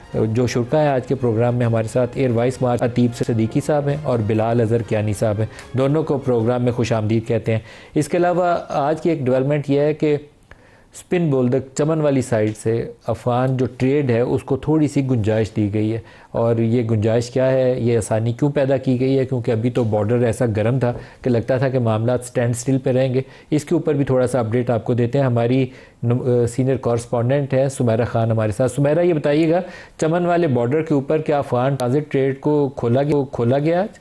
जो शुरा है आज के प्रोग्राम में हमारे साथ एयर वाइस मार्शल अतीब सदीकी साहब हैं और बिलाल अज़हर कियानी साहब हैं। दोनों को प्रोग्राम में खुश आमदीद कहते हैं। इसके अलावा आज की एक डेवलपमेंट यह है कि स्पिन बोल्डर चमन वाली साइड से अफ़गान जो ट्रेड है उसको थोड़ी सी गुंजाइश दी गई है। और ये गुंजाइश क्या है, ये आसानी क्यों पैदा की गई है, क्योंकि अभी तो बॉर्डर ऐसा गर्म था कि लगता था कि मामला स्टैंड स्टिल पे रहेंगे। इसके ऊपर भी थोड़ा सा अपडेट आपको देते हैं। हमारी सीनियर कॉरस्पॉन्डेंट है सुमेरा खान हमारे साथ। सुमेरा, ये बताइएगा चमन वाले बॉर्डर के ऊपर क्या अफ़गान ट्रांजिट ट्रेड को खोला गया आज?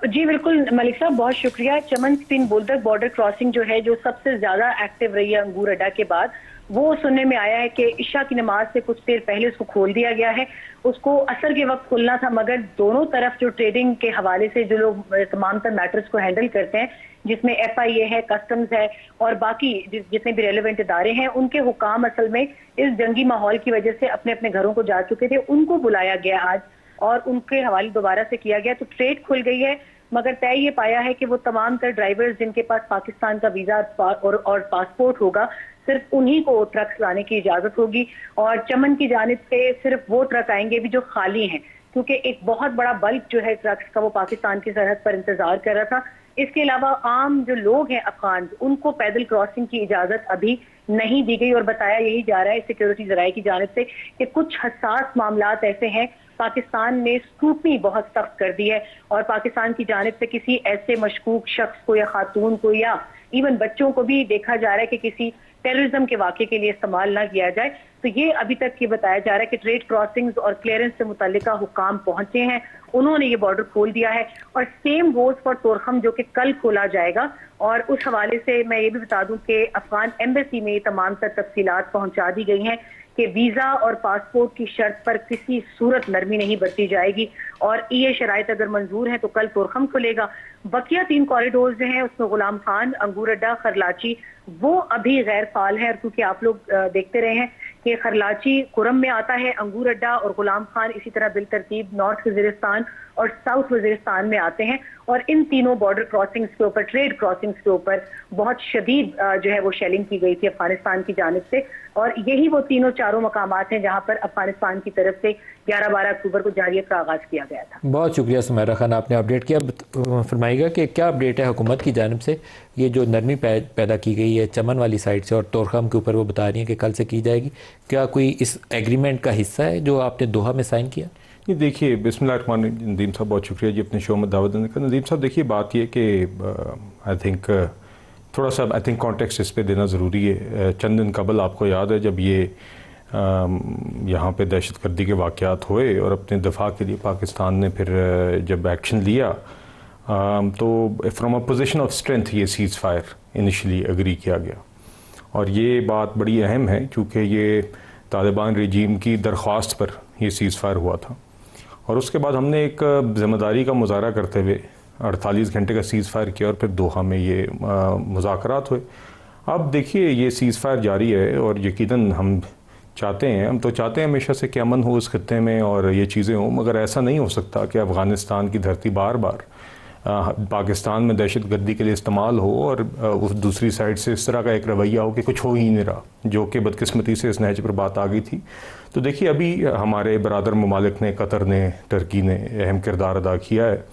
जी बिल्कुल मलिक साहब, बहुत शुक्रिया। चमन स्पिन बोल्डर बॉर्डर क्रॉसिंग जो है, जो सबसे ज्यादा एक्टिव रही है अंगूर अड्डा के बाद, वो सुनने में आया है कि इशा की नमाज से कुछ देर पहले उसको खोल दिया गया है। उसको असर के वक्त खुलना था, मगर दोनों तरफ जो ट्रेडिंग के हवाले से जो लोग तमाम तर मैटर्स को हैंडल करते हैं, जिसमें FIA है, कस्टम्स है और बाकी जितने भी रेलेवेंट इदारे हैं, उनके हुकाम असल में इस जंगी माहौल की वजह से अपने अपने घरों को जा चुके थे। उनको बुलाया गया आज और उनके हवाले दोबारा से किया गया, तो ट्रेड खुल गई है। मगर तय ये पाया है कि वो तमाम तर ड्राइवर्स जिनके पास पाकिस्तान का वीजा और पासपोर्ट होगा, सिर्फ उन्हीं को ट्रक्स लाने की इजाजत होगी। और चमन की जानिब से सिर्फ वो ट्रक आएंगे भी जो खाली हैं, क्योंकि एक बहुत बड़ा बल्क जो है ट्रक्स का वो पाकिस्तान की सरहद पर इंतजार कर रहा था। इसके अलावा आम जो लोग हैं अफगान, उनको पैदल क्रॉसिंग की इजाजत अभी नहीं दी गई। और बताया यही जा रहा है सिक्योरिटी जराये की जानिब से कि कुछ हसास मामलात ऐसे हैं, पाकिस्तान ने स्क्रूटनी बहुत सख्त कर दी है और पाकिस्तान की जानिब से किसी ऐसे मशकूक शख्स को या खातून को या इवन बच्चों को भी देखा जा रहा है कि किसी टेररिज्म के वाक़े के लिए इस्तेमाल ना किया जाए। तो ये अभी तक ये बताया जा रहा है कि ट्रेड क्रॉसिंग्स और क्लियरेंस से मुतल्लिका हुकाम पहुंचे हैं, उन्होंने ये बॉर्डर खोल दिया है। और सेम गोज फॉर तोरखम, जो कि कल खोला जाएगा। और उस हवाले से मैं ये भी बता दूं कि अफगान एम्बेसी में तमाम तर तफसीलात पहुंचा दी गई हैं कि वीजा और पासपोर्ट की शर्त पर किसी सूरत नरमी नहीं बरती जाएगी और ये शराइत अगर मंजूर है तो कल तोरखम खुलेगा। बकिया 3 कॉरिडोर जो हैं उसमें गुलाम खान, अंगूर अड्डा, खरलाची, वो अभी गैर फाल है। क्योंकि आप लोग देखते रहे हैं कि खरलाची कुरम में आता है, अंगूर अड्डा और गुलाम खान इसी तरह बिलतरतीब नॉर्थ वजीरिस्तान और साउथ वजीरिस्तान में आते हैं। और इन तीनों बॉर्डर क्रॉसिंग्स के ऊपर, ट्रेड क्रॉसिंग्स के ऊपर बहुत शदीद जो है वो शेलिंग की गई थी अफगानिस्तान की जानिब से। और यही वो तीनों चारों मकामात हैं जहां पर अफगानिस्तान की तरफ से 11-12 अक्टूबर को जारियत का आगाज किया गया था। बहुत शुक्रिया सुमेरा खान, आपने अपडेट किया। फरमाइएगा कि क्या अपडेट है हुकूमत की जानिब से, ये जो नरमी पैदा की गई है चमन वाली साइड से और तोरखम के ऊपर वो बता रही हैं कि कल से की जाएगी, क्या कोई इस एग्रीमेंट का हिस्सा है जो आपने दोहा में साइन किया? ये देखिए, बिस्मिल्लाहिर्रहमानिर्रहीम। नदीम साहब बहुत शुक्रिया जी अपने शो में दावत देने का। नदीम साहब देखिए, बात ये कि आई थिंक थोड़ा सा कॉन्टेक्स्ट इस पे देना ज़रूरी है। चंद दिन कबल आपको याद है जब ये यहाँ पे दहशतगर्दी के वाक़यात हुए और अपने दफा के लिए पाकिस्तान ने फिर जब एक्शन लिया तो from a position of strength ये सीज़ फायर इनिशियली एग्री किया गया। और ये बात बड़ी अहम है क्योंकि ये तालिबान रजीम की दरख्वास्त पर ये सीज़ फायर हुआ था। और उसके बाद हमने एक ज़िम्मेदारी का मुजाहरा करते हुए 48 घंटे का सीज़ फायर किया और फिर दोहा में ये मुज़ाकरात हुए। अब देखिए, ये सीज़ फायर जारी है और यकीनन हम तो चाहते हैं हमेशा से कि अमन हो उस खत्ते में और ये चीज़ें हों, मगर ऐसा नहीं हो सकता कि अफ़गानिस्तान की धरती बार बार पाकिस्तान में दहशतगर्दी के लिए इस्तेमाल हो और उस दूसरी साइड से इस तरह का एक रवैया हो कि कुछ हो ही नहीं रहा, जो कि बदकिस्मती से इस नहज पर बात आ गई थी। तो देखिए, अभी हमारे बरादर ममालिक ने, कतर ने, टर्की ने अहम किरदार अदा किया है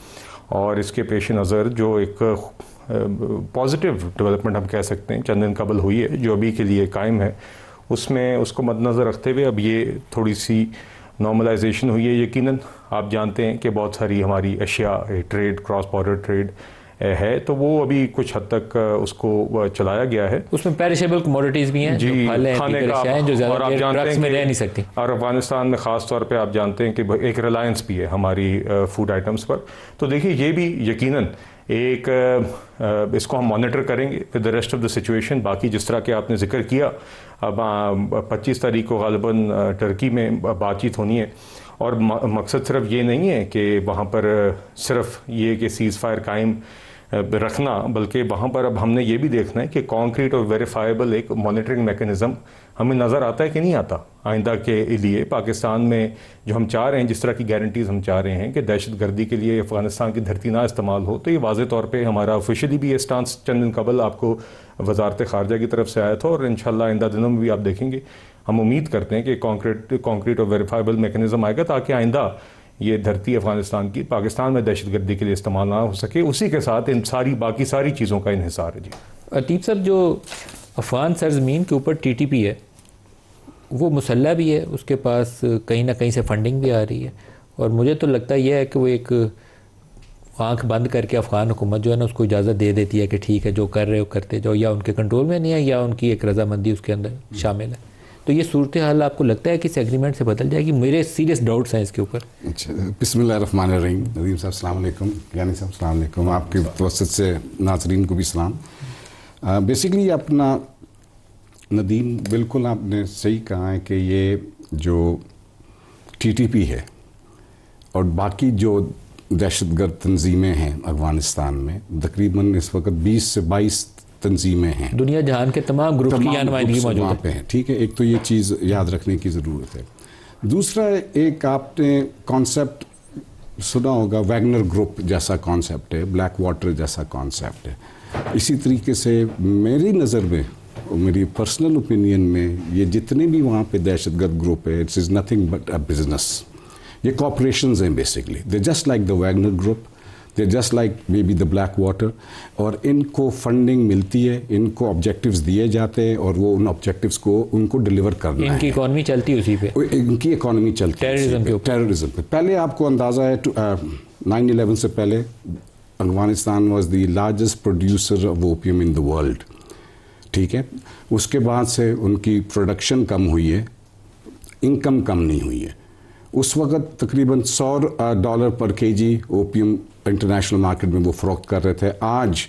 और इसके पेश नज़र जो एक पॉजिटिव डेवलपमेंट हम कह सकते हैं चंद दिन कबल हुई है, जो अभी के लिए कायम है, उसमें उसको मद्देनज़र रखते हुए अब ये थोड़ी सी नॉर्मलाइजेशन हुई है। यकीनन आप जानते हैं कि बहुत सारी हमारी अशिया ट्रेड, क्रॉस बॉर्डर ट्रेड है, तो वो अभी कुछ हद तक उसको चलाया गया है। उसमें पेरिशेबल कमोडिटीज़ भी हैं, जी, खाने का, जो ज़्यादा ट्रक्स में रह नहीं सकती। और अफगानिस्तान में ख़ास तौर पे आप जानते हैं कि एक रिलायंस भी है हमारी फूड आइटम्स पर। तो देखिए, ये भी यकीनन एक इसको हम मॉनिटर करेंगे with the rest of the situation. बाकी जिस तरह के आपने जिक्र किया, अब 25 तारीख को गालिबन टर्की में बातचीत होनी है और मकसद सिर्फ ये नहीं है कि वहाँ पर सिर्फ ये कि सीज़ फायर कायम रखना, बल्कि वहाँ पर अब हमने ये भी देखना है कि कॉन्क्रीट और वेरीफाइबल एक मॉनिटरिंग मैकेनिज़्म हमें नज़र आता है कि नहीं आता आइंदा के लिए। पाकिस्तान में जो हम चाह रहे हैं, जिस तरह की गारंटीज़ हम चाह रहे हैं कि दहशतगर्दी के लिए अफ़गानिस्तान की धरती ना इस्तेमाल हो, तो ये वाज़े तौर पे हमारा ऑफिशियली भी ये स्टांस चंद दिन कबल आपको वजारत ख़ारजा की तरफ से आया था और इंशाअल्लाह आइंदा दिनों में भी आप देखेंगे हम उम्मीद करते हैं कि कॉन्क्रीट और वेरीफाइबल मैकेनिज्म आएगा ताकि आइंदा ये धरती अफगानिस्तान की पाकिस्तान में दहशतगर्दी के लिए इस्तेमाल ना हो सके। उसी के साथ इन बाकी सारी चीज़ों का इन्हिसार है। जी अतीब साहब, जो अफगान सरजमीन के ऊपर TTP है वो मुसल्ला भी है, उसके पास कहीं ना कहीं से फंडिंग भी आ रही है, और मुझे तो लगता यह है कि वो एक आंख बंद करके अफ़गान हुकूमत जो है ना उसको इजाज़त दे देती है कि ठीक है जो कर रहे हो करते जाओ, या उनके कंट्रोल में नहीं है या उनकी एक रजामंदी उसके अंदर शामिल है। तो ये सूरत हाल आपको लगता है कि इस एग्रीमेंट से बदल जाएगी? मेरे सीरियस डाउट्स हैं इसके ऊपर। अच्छा, बिस्मिल्लाहिर्रहमानिर्रहीम। नदीम साहब अस्सलाम वालेकुम, यानी साहब अस्सलाम वालेकुम, आपके तवस्सुत से नाज़रीन को भी सलाम। बेसिकली अपना नदीम बिल्कुल आपने सही कहा है कि ये जो TTP है और बाकी जो दहशतगर्द तंजीमें हैं अफ़गानिस्तान में, तकरीबन इस वक्त 20 से 22 तंजीमें हैं, दुनिया जहान के तमाम ग्रुप की नुमाइंदगी मौजूद है। ठीक है, एक तो ये चीज़ याद रखने की ज़रूरत है। दूसरा, एक आपने कॉन्सेप्ट सुना होगा, वैगनर ग्रुप जैसा कॉन्सेप्ट है, ब्लैक वाटर जैसा कॉन्सेप्ट है। इसी तरीके से मेरी नज़र में और मेरी पर्सनल ओपिनियन में ये जितने भी वहाँ पे दहशतगर्द ग्रुप है, it's is nothing but a business. ये कॉर्पोरेशंस हैं basically, they just like the Wagner group, they just like may be the black water, और इनको फंडिंग मिलती है, इनको ऑब्जेक्टिव्स दिए जाते हैं और वो उन ऑब्जेक्टिव्स को उनको डिलीवर करना है। इनकी इकॉनमी चलती है उसी पे, इनकी इकॉनमी चलती है टेररिज्म पे। पहले आपको अंदाज़ा है 9/11 से पहले Afghanistan was the largest producer of opium in the world. ठीक है, उसके बाद से उनकी प्रोडक्शन कम हुई है, इनकम कम नहीं हुई है। उस वक़्त तकरीबन $100 पर केजी ओपियम इंटरनेशनल मार्केट में वो फ़रोख्त कर रहे थे। आज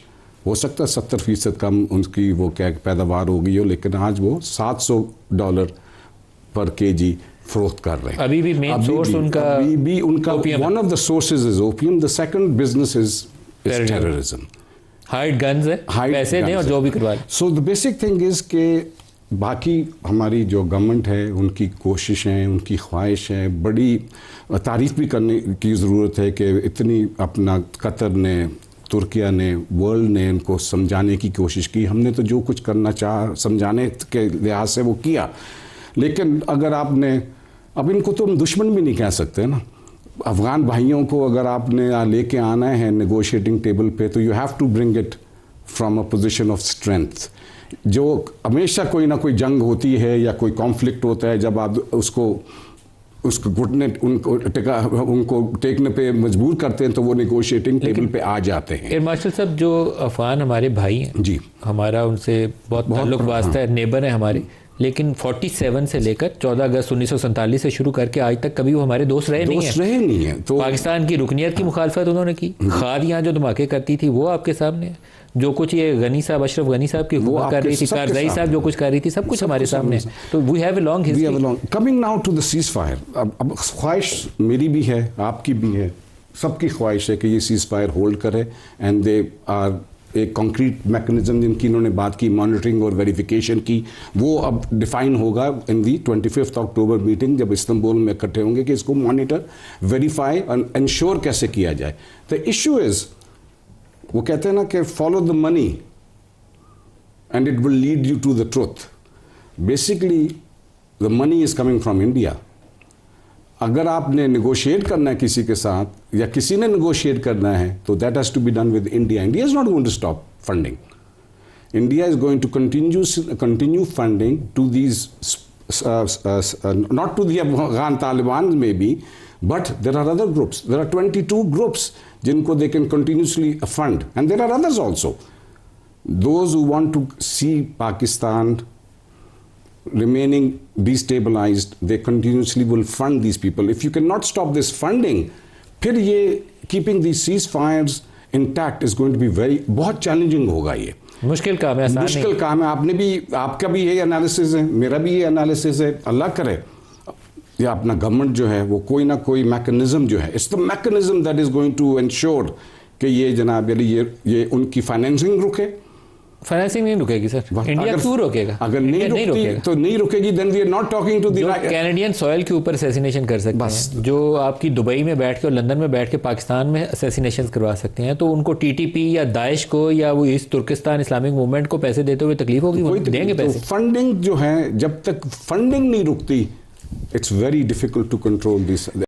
हो सकता है 70% कम उनकी वो क्या पैदावार हो गई हो, लेकिन आज वो $700 पर केजी फ़रोख्त कर रहे हैं। अभी भी मेन सोर्स उनका one of the sources is opium, the second business is terrorism. Hide guns है, पैसे दें और जो भी करवा लें। So the basic thing is के बाकी हमारी जो गवर्नमेंट है उनकी कोशिशें, उनकी ख्वाहिश है, बड़ी तारीफ़ भी करने की ज़रूरत है कि इतनी अपना कतर ने, तुर्किया ने, वर्ल्ड ने इनको समझाने की कोशिश की। हमने तो जो कुछ करना चाहा समझाने के लिहाज से वो किया, लेकिन अगर आपने, अब इनको तो हम दुश्मन भी नहीं कह सकते ना। अफ़गान भाइयों को अगर आपने लेके आना है नेगोशिएटिंग टेबल पे, तो you have to bring it from a position of strength. जो हमेशा कोई ना कोई जंग होती है या कोई कॉन्फ्लिक्ट होता है, जब आप उसको घुटने उनको टेकने पे मजबूर करते हैं तो वो नेगोशिएटिंग टेबल पे आ जाते हैं। एयर मार्शल साहब, जो अफ़गान हमारे भाई हैं जी, हमारा उनसे बहुत ताल्लुक वास्ता है, नेबर है हमारे, लेकिन 47 से लेकर 14 अगस्त 1947 से शुरू करके आज तक कभी वो हमारे दोस्त रहे नहीं हैं। तो पाकिस्तान की रुकनियत की मुखालफत उन्होंने की, खाद यहाँ जो धमाके करती थी वो आपके सामने है, जो कुछ ये गनी साहब, अशरफ गनी साहब की हुकूमत कर रही थी, कारज़ई साहब जो कुछ कर रही थी, सब कुछ हमारे सामने है। तो we have a long history. Coming now to the ceasefire, अब ख्वाहिश मेरी भी है, आपकी भी है, सबकी ख्वाहिश है कि ये सीज फायर होल्ड करे, एंड दे आर एक कॉन्क्रीट मैकेनिज्म जिनकी इन्होंने बात की, मॉनिटरिंग और वेरिफिकेशन की, वो अब डिफाइन होगा इन दी 25 अक्टूबर मीटिंग, जब इस्तांबुल में इकट्ठे होंगे कि इसको मॉनिटर, वेरीफाई और इंश्योर कैसे किया जाए। द इशू इज़, वो कहते हैं ना कि follow the money and it will lead you to the truth. Basically the money is coming from India. अगर आपने नेगोशिएट करना है किसी के साथ या किसी ने नेगोशिएट करना है, तो that has to be done with India. India is not going to stop funding. India is going to continue funding to these, not to the Afghan Taliban maybe, but there are other groups. There are 22 groups जिनको they can continuously fund, and there are others also. Those who want to see Pakistan remaining destabilized, they continuously will fund these people. If you cannot stop this funding, फिर ये keeping these ceasefires intact is going to be बहुत challenging होगा। ये मुश्किल काम है, मुश्किल काम है। आपने भी, आपका भी ये एनालिसिस है, मेरा भी ये एनालिसिस है। अल्लाह करे या अपना गवर्नमेंट जो है वो कोई ना कोई मैकेनिज्म जो है, it's the mechanism that is going to ensure कि ये जनाब ये उनकी फाइनेंसिंग रुके, फाइनेंसिंग नहीं रुकेगी सर, इंडिया क्यों रोकेगा? अगर नहीं रुकेगी तो नहीं रुकेगी, then we are not talking to the Canadian soil के ऊपर असैसिनेशन कर सकते हैं, जो आपकी दुबई में बैठ के और लंदन में बैठ के पाकिस्तान में असैसिनेशन करवा सकते हैं, तो उनको टीटीपी या दाइश को या वो इस तुर्किस्तान इस्लामिक मूवमेंट को पैसे देते हुए तकलीफ होगी? वो देंगे पैसे। फंडिंग जो है, जब तक फंडिंग नहीं रुकती, it's very difficult to control this.